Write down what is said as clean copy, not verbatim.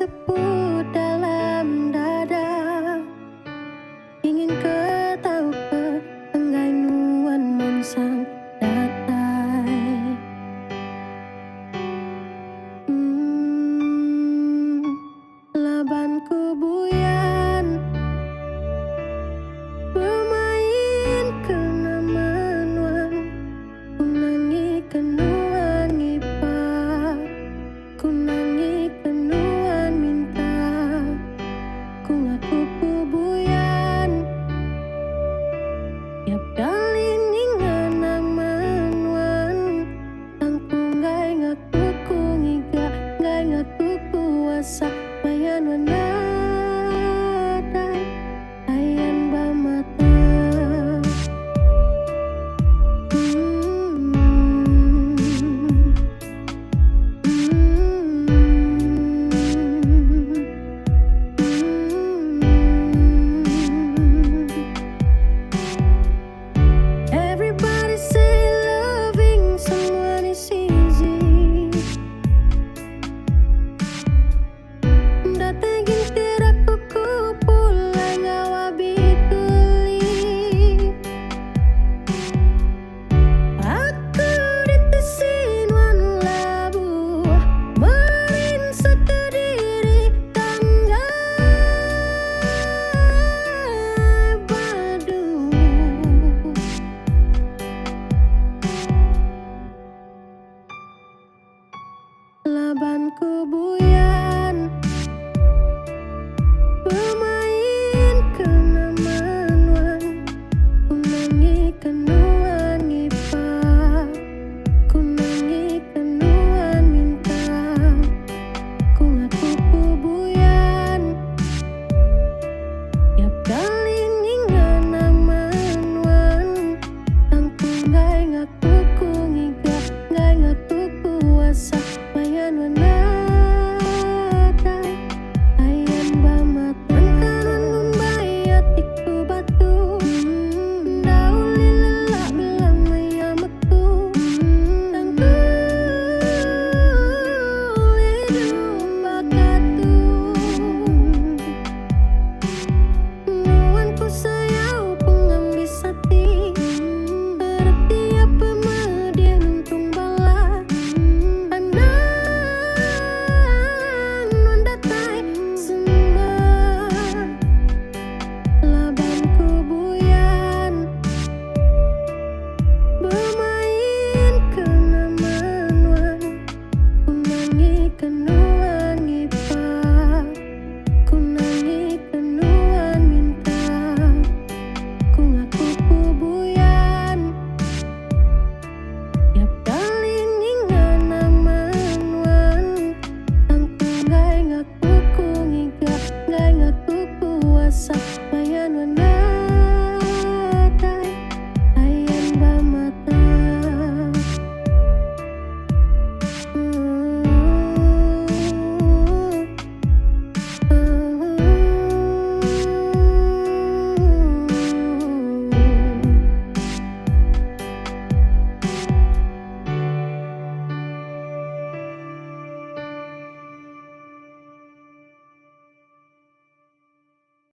berdebu dalam dada, ingin ketahu enggai nuan monsang datai. Labanku buyan bermain kena manuan, kunangi kenuan ipa, kunangi kenuan minta, ku ngaku buyan tiap kali ningan manuan, tangku ngai ngaku ku ngiga, ngai ngaku kuasa bayan wanadai ayan bamata. Everybody say loving someone is easy. Datengin tiraku ku pulang awabi kuli. Aku ditesin wan labu, merinsa ke diri tanggai badu. Labanku bu